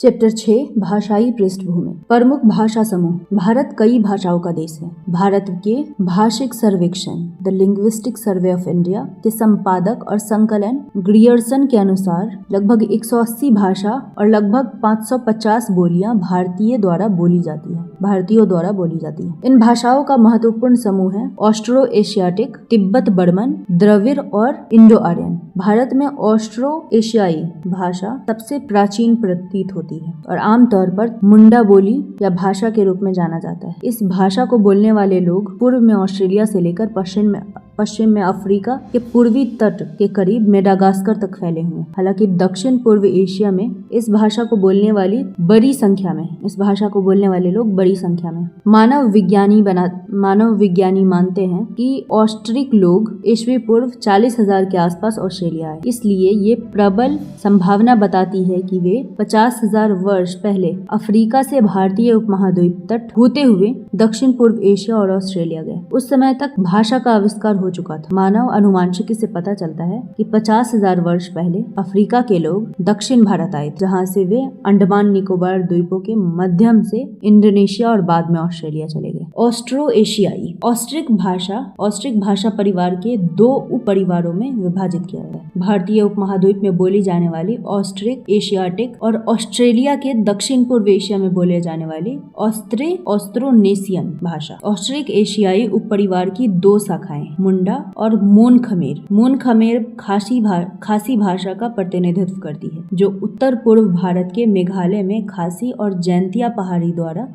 Chapter 6 भाषाई पृष्ठभूमि। प्रमुख भाषा समूह। भारत कई भाषाओं का देश है। भारत के भाषिक सर्वेक्षण the linguistic survey of India के संपादक और संकलन ग्रियर्सन के अनुसार लगभग 180 भाषा और लगभग 550 बोलियां भारतीयों द्वारा बोली जाती है। इन भाषाओं का महत्वपूर्ण समूह है ऑस्ट्रो एशियाटिक, तिब्बत बर्मन, द्रविड़ और इंडो आर्यन। भारत में ऑस्ट्रो एशियाई भाषा सबसे प्राचीन प्रतीत होती है और आमतौर पर मुंडा बोली या भाषा के रूप में जाना जाता है। इस भाषा को बोलने वाले लोग पूर्व में ऑस्ट्रेलिया से लेकर पश्चिम में अफ्रीका के पूर्वी तट के करीब मेडागास्कर तक फैले हुए। हालांकि दक्षिण पूर्व एशिया में इस भाषा को बोलने वाले लोग बड़ी संख्या में। मानव विज्ञानी मानते हैं कि ऑस्ट्रिक लोग ईस्वी पूर्व 40,000 के आसपास ऑस्ट्रेलिया आए। इसलिए ये प्रबल संभावना बताती है कि वे 50,000 वर्ष पहले अफ्रीका से भारतीय उपमहाद्वीप तट होते हुए दक्षिण पूर्व एशिया और ऑस्ट्रेलिया गए। उस समय तक भाषा का आविष्कार हो चुका था। मानव अनुवांशिकी से पता चलता है कि 50,000 वर्ष पहले अफ्रीका के लोग दक्षिण भारत आए, जहाँ से वे अंडमान निकोबार द्वीपों के माध्यम से इंडोनेशिया और बाद में ऑस्ट्रेलिया चले गए। ऑस्ट्रो एशियाई ऑस्ट्रिक भाषा परिवार के 2 उप परिवारों में विभाजित किया गया है। भारतीय उपमहाद्वीप में बोली जाने वाली ऑस्ट्रिक एशियाटिक और ऑस्ट्रेलिया के दक्षिण पूर्व एशिया में बोले जाने वाली ऑस्ट्रोनेशियन भाषा। ऑस्ट्रिक एशियाई उप परिवार की 2 शाखाएं मुंडा और मोन खमेर खासी भाषा का प्रतिनिधित्व करती है, जो उत्तर पूर्व भारत के मेघालय में खासी और जैंतिया पहाड़ी द्वारा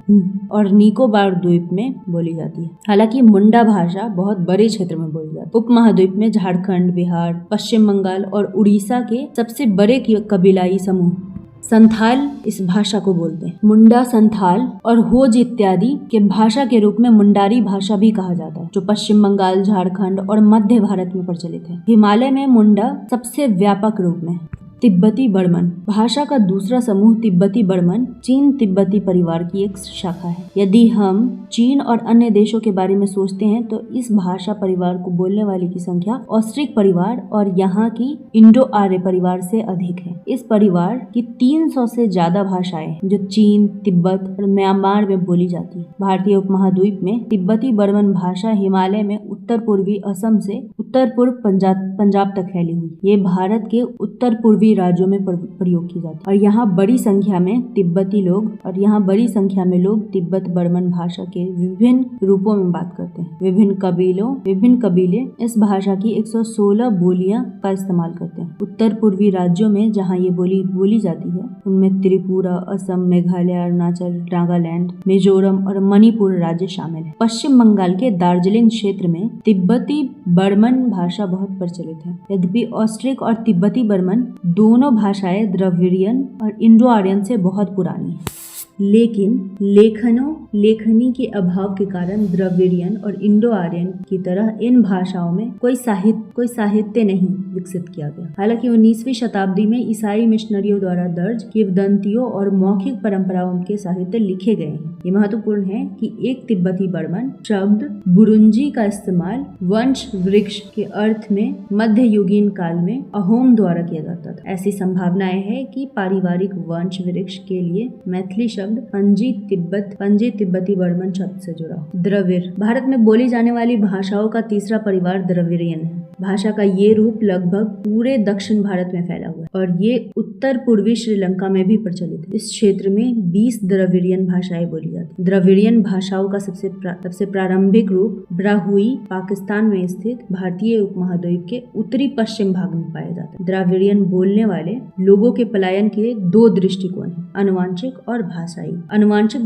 और निकोबार द्वीप में बोली जाती है। हालांकि मुंडा भाषा बहुत बड़े क्षेत्र में बोली जाती है। उपमहाद्वीप में झारखंड, बिहार, पश्चिम बंगाल और उड़ीसा के सबसे बड़े कबीलाई समूह संथाल इस भाषा को बोलते हैं। मुंडा, संथाल और होज इत्यादि के भाषा के रूप में मुंडारी भाषा भी कहा जाता है, जो पश्चिम बंगाल, झारखंड और मध्य भारत में प्रचलित है। हिमालय में मुंडा सबसे व्यापक रूप में। तिब्बती बर्मन भाषा का दूसरा समूह तिब्बती बर्मन चीन तिब्बती परिवार की एक शाखा है। यदि हम चीन और अन्य देशों के बारे में सोचते हैं तो इस भाषा परिवार को बोलने वाले की संख्या ऑस्ट्रिक परिवार और यहाँ की इंडो आर्य परिवार से अधिक है। इस परिवार की 300 से ज्यादा भाषाएं जो चीन, तिब्बत और म्यांमार में बोली जाती है। भारतीय उपमहाद्वीप में तिब्बती बर्मन भाषा हिमालय में उत्तर पूर्वी असम से उत्तर पूर्व पंजाब तक फैली हुई। ये भारत के उत्तर पूर्वी राज्यों में प्रयोग की जाती है और यहाँ बड़ी संख्या में लोग तिब्बत बर्मन भाषा के विभिन्न रूपों में बात करते हैं। विभिन्न कबीले इस भाषा की 116 बोलियां का इस्तेमाल करते हैं। उत्तर पूर्वी राज्यों में जहाँ ये बोली जाती है उनमें त्रिपुरा, असम, मेघालय, अरुणाचल, नागालैंड, मिजोरम और मणिपुर राज्य शामिल है। पश्चिम बंगाल के दार्जिलिंग क्षेत्र में तिब्बती बर्मन भाषा बहुत प्रचलित है। यद्यपि ऑस्ट्रिक और तिब्बती बर्मन दोनों भाषाएं द्रविड़ियन और इंडो आर्यन से बहुत पुरानी हैं, लेकिन लेखनी के अभाव के कारण द्रविड़ियन और इंडो आर्यन की तरह इन भाषाओं में कोई साहित्य नहीं विकसित किया गया। हालांकि 19वीं शताब्दी में ईसाई मिशनरियों द्वारा दर्ज किंवदंतियों और मौखिक परंपराओं के साहित्य लिखे गए हैं। ये महत्वपूर्ण है कि एक तिब्बती बर्मन शब्द बुरुंजी का इस्तेमाल वंश वृक्ष के अर्थ में मध्ययुगीन काल में अहोम द्वारा किया जाता था। ऐसी संभावनाएं है कि पारिवारिक वंश वृक्ष के लिए मैथिली शब्द पंजी तिब्बती बर्मन शब्द से जुड़ा। द्रविड़ भारत में बोली जाने वाली भाषाओं का तीसरा परिवार द्रविड़ियन है। भाषा का ये रूप लगभग पूरे दक्षिण भारत में फैला हुआ है और ये उत्तर पूर्वी श्रीलंका में भी प्रचलित है। इस क्षेत्र में 20 द्रविड़ियन भाषाएं बोली जाती हैं। द्रविड़ियन भाषाओं का सबसे प्रारंभिक रूप ब्राहुई पाकिस्तान में स्थित भारतीय उपमहाद्वीप के उत्तरी पश्चिम भाग में पाया जाता है। द्रविड़ियन बोलने वाले लोगों के पलायन के 2 दृष्टिकोण हैं, अनुवांशिक और भाषाई। अनुवांशिक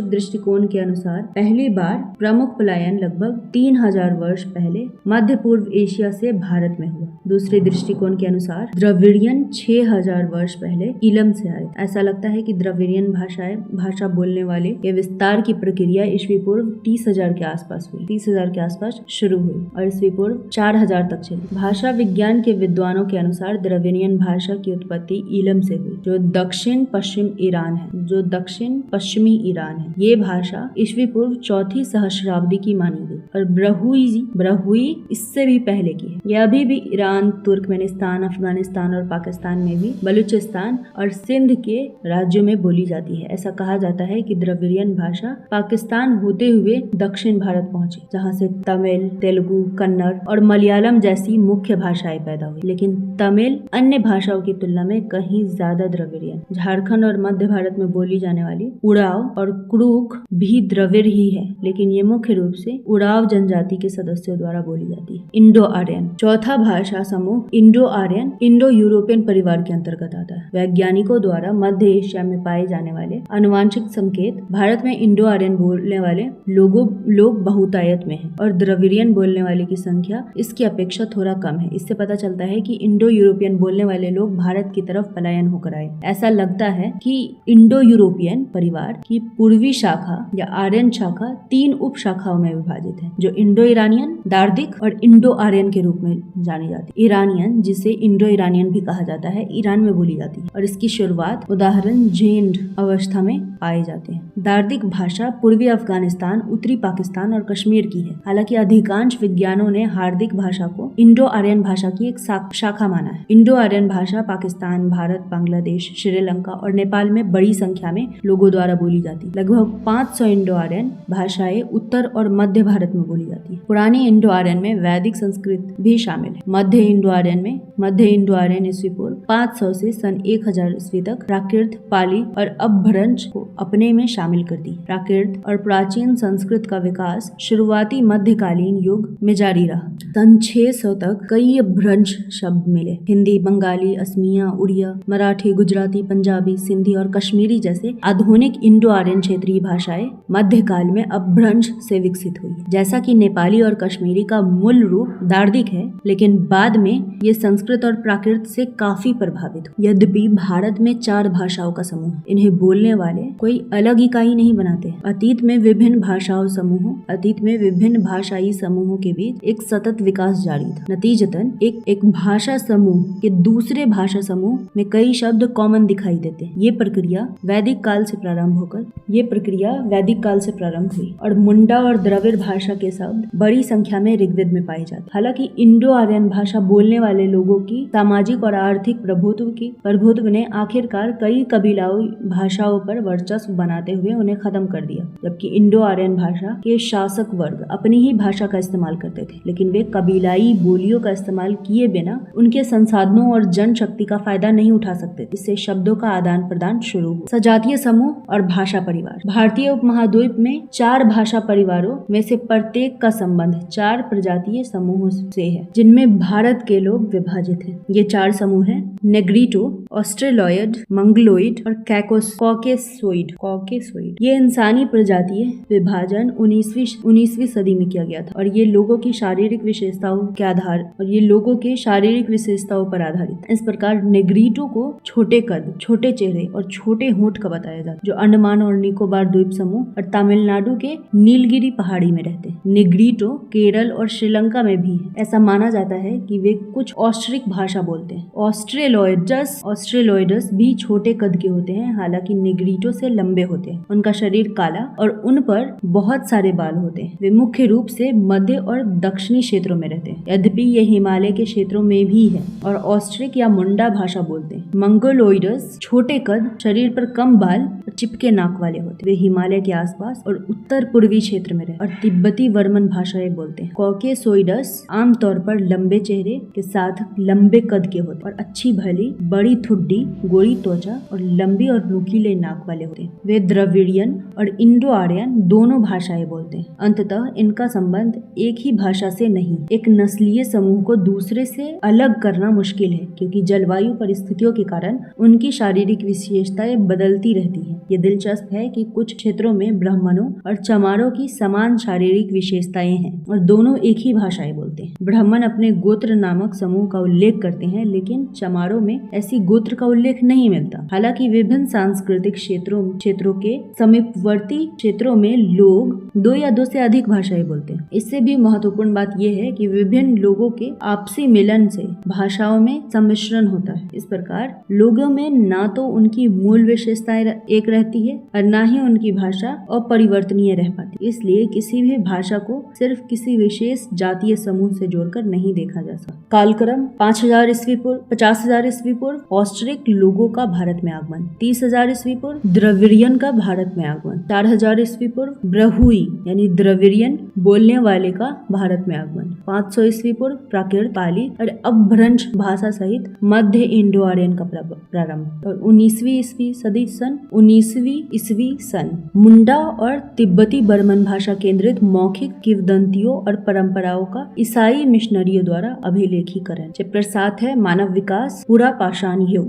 दृष्टिकोण के अनुसार पहली बार प्रमुख पलायन लगभग 3000 वर्ष पहले मध्य पूर्व एशिया से भारत में हुआ। दूसरे दृष्टिकोण के अनुसार द्रविड़ियन 6000 वर्ष पहले इलम से आए। ऐसा लगता है कि द्रविड़ियन भाषा बोलने वाले के विस्तार की प्रक्रिया ईस्वी पूर्व 30,000 के आसपास शुरू हुई और ईस्वी पूर्व 4000 तक चली। भाषा विज्ञान के विद्वानों के अनुसार द्रविड़ियन भाषा की उत्पत्ति इलम से हुई, जो दक्षिण पश्चिमी ईरान है। ये भाषा ईस्वी पूर्व 4वीं सहस्राब्दी की मानी गई और ब्राहुई इससे भी पहले की है। यह अभी भी ईरान, तुर्कमेनिस्तान, अफगानिस्तान और पाकिस्तान में भी बलूचिस्तान और सिंध के राज्यों में बोली जाती है। ऐसा कहा जाता है कि द्रविड़ियन भाषा पाकिस्तान होते हुए दक्षिण भारत पहुंची, जहां से तमिल, तेलुगु, कन्नड़ और मलयालम जैसी मुख्य भाषाएं पैदा हुई। लेकिन तमिल अन्य भाषाओं की तुलना में कहीं ज्यादा द्रविड़ियन। झारखंड और मध्य भारत में बोली जाने वाली उड़ाव और क्रूक भी द्रविड़ ही है, लेकिन ये मुख्य रूप से उड़ाव जनजाति के सदस्यों द्वारा बोली जाती है। इंडो आर्यन चौथा भाषा समूह इंडो आर्यन इंडो यूरोपियन परिवार के अंतर्गत आता है। वैज्ञानिकों द्वारा मध्य एशिया में पाए जाने वाले आनुवांशिक संकेत भारत में इंडो आर्यन बोलने वाले लोग बहुतायत में हैं और द्रविड़ियन बोलने वाले की संख्या इसकी अपेक्षा थोड़ा कम है। इससे पता चलता है कि इंडो यूरोपियन बोलने वाले लोग भारत की तरफ पलायन होकर आए। ऐसा लगता है कि इंडो यूरोपियन परिवार की पूर्वी शाखा या आर्यन शाखा 3 उप शाखाओं में विभाजित है, जो इंडो ईरानियन, दार्दिक और इंडो आर्यन के रूप में जानी जाती है। ईरानियन, जिसे इंडो ईरानियन भी कहा जाता है, ईरान में बोली जाती है और इसकी शुरुआत उदाहरण जेंड अवस्था में पाए जाते हैं। दार्दिक भाषा पूर्वी अफगानिस्तान, उत्तरी पाकिस्तान और कश्मीर की है। हालांकि अधिकांश विज्ञानों ने हार्दिक भाषा को इंडो आर्यन भाषा की एक शाखा माना है। इंडो आर्यन भाषा पाकिस्तान, भारत, बांग्लादेश, श्रीलंका और नेपाल में बड़ी संख्या में लोगों द्वारा बोली जाती है। लगभग 500 इंडो आर्यन भाषाएं उत्तर और मध्य भारत में बोली जाती है। पुरानी इंडो आर्यन में वैदिक संस्कृत भी शामिल है। मध्य इंडो आर्यन ईस्वी पूर्व 500 से सन 1000 ईस्वी तक प्राकृत, पाली और अपभ्रंश को अपने में शामिल कर दी। प्राकृत और प्राचीन संस्कृत का विकास शुरुआती मध्यकालीन युग में जारी रहा। सन 600 तक कई अपभ्रंश शब्द मिले। हिंदी, बंगाली, असमिया, उड़िया, मराठी, गुजराती, पंजाबी, सिंधी और कश्मीरी जैसे आधुनिक इंडो आर्यन क्षेत्रीय भाषाएं मध्यकाल में अपभ्रंश से विकसित हुई। जैसा कि नेपाली और कश्मीरी का मूल रूप दार्दिक है, लेकिन बाद में ये संस्कृत और प्राकृत से काफी प्रभावित हुए। यद्यपि भारत में 4 भाषाओं का समूह है, इन्हें बोलने वाले कोई अलग इकाई नहीं बनाते। अतीत में विभिन्न भाषाई समूहों के बीच एक सतत विकास जारी था। नतीजतन एक भाषा समूह के दूसरे भाषा समूह में कई शब्द कॉमन दिखाई देते हैं। ये प्रक्रिया वैदिक काल से प्रारंभ हुई और मुंडा और द्रविड़ भाषा के शब्द बड़ी संख्या में ऋग्वेद में पाए जाते। हालांकि इंडो आर्यन भाषा बोलने वाले लोगों की सामाजिक और आर्थिक प्रभुत्व ने आखिरकार कई कबीलाओं भाषाओं पर वर्चस्व बनाते हुए उन्हें खत्म कर दिया। जबकि इंडो आर्यन भाषा के शासक वर्ग अपनी ही भाषा का इस्तेमाल करते थे, लेकिन वे कबीलाई बोलियों का इस्तेमाल किए बिना उनके संसाधनों और जनशक्ति का फायदा नहीं उठा सकते। इससे शब्दों का आदान प्रदान शुरू हुआ। सजातीय समूह और भाषा परिवार। भारतीय उपमहाद्वीप में 4 भाषा परिवारों में से प्रत्येक का संबंध 4 प्रजातीय समूहों से है, जिनमें भारत के लोग विभाजित हैं। ये 4 समूह हैं: नेग्रिटो, ऑस्ट्रेलॉयड, मंगलोइड और कॉकेसोइड। ये इंसानी प्रजातीय विभाजन 19वीं सदी में किया गया था और ये लोगों की शारीरिक विशेषताओं पर आधारित। इस प्रकार नेग्रिटो को छोटे कद, छोटे चेहरे और छोटे होंठ का बताया जाता है, जो अंडमान और निकोबार द्वीप समूह और तमिलनाडु के नीलगिरी पहाड़ी में रहते हैं। नेग्रिटो केरल और श्रीलंका में भी है। ऐसा माना जाता है कि वे कुछ ऑस्ट्रिक भाषा बोलते हैं। ऑस्ट्रेलॉयडस भी छोटे कद के होते हैं, हालांकि नेग्रिटो से लंबे होते हैं। उनका शरीर काला और उन पर बहुत सारे बाल होते हैं। वे मुख्य रूप से मध्य और दक्षिणी क्षेत्रों में रहते हैं, यद्यपि ये हिमालय के क्षेत्रों में भी है और ऑस्ट्रिक या मुंडा भाषा बोलते हैं। मंगोलोइडस छोटे कद, शरीर पर कम बाल और चिपके नाक वाले होते हैं। वे हिमालय के आसपास और उत्तर पूर्वी क्षेत्र में रहते और तिब्बती वर्मन भाषाएं बोलते हैं। कॉकेसोइडस आमतौर पर लंबे चेहरे के साथ लंबे कद के होते और अच्छी भली बड़ी ठुड्डी, गोरी त्वचा और लंबी और नुकीले नाक वाले होते हैं। वे द्रविड़ियन और इंडो आर्यन दोनों भाषाएं बोलते हैं। अंततः इनका संबंध एक ही भाषा से नहीं, एक नस्लीय समूह को दूसरे से अलग करना मुश्किल है, क्योंकि जलवायु परिस्थितियों के कारण उनकी शारीरिक विशेषताएं बदलती रहती हैं। ये दिलचस्प है कि कुछ क्षेत्रों में ब्राह्मणों और चमारों की समान शारीरिक विशेषताएं हैं और दोनों एक ही भाषाएं बोलते हैं। ब्राह्मण अपने गोत्र नामक समूह का उल्लेख करते हैं, लेकिन चमारों में ऐसी गोत्र का उल्लेख नहीं मिलता। हालांकि विभिन्न सांस्कृतिक क्षेत्रों क्षेत्रों के समीपवर्ती क्षेत्रों में लोग 2 या 2 से अधिक भाषाएं बोलते हैं। इससे भी महत्वपूर्ण बात यह है कि विभिन्न लोगों के आपसी मिलन से भाषाओं में सम्मिश्रण होता है। इस प्रकार लोगों में ना तो उनकी मूल विशेषताएं एक रहती है और ना ही उनकी भाषा अपरिवर्तनीय रह पाती। इसलिए किसी भी भाषा को सिर्फ किसी विशेष जातीय समूह से जोड़कर नहीं देखा जा सकता। कालक्रम 5000 ईस्वी पूर्व, 50,000 ईस्वी पूर्व ऑस्ट्रिक लोगों का भारत में आगमन, 30,000 ईस्वी पूर्व द्रविडियन का भारत में आगमन, 4000 ईस्वी पूर्व ब्रहुई यानी द्रविडियन बोलने वाले का भारत में आगमन, 500 ईस्वी पूर्व प्राकृत पाली और अपभ्रंश भाषा सहित मध्य इंडो आर्यन का प्रारंभ और 19वीं ईस्वी सन मुंडा और तिब्बती बर्मन भाषा केंद्रित मौखिक किंवदंतियों और परंपराओं का ईसाई मिशनरियों द्वारा अभिलेखीकरण। चैप्टर 7 है मानव विकास पूरा पाषाण युग।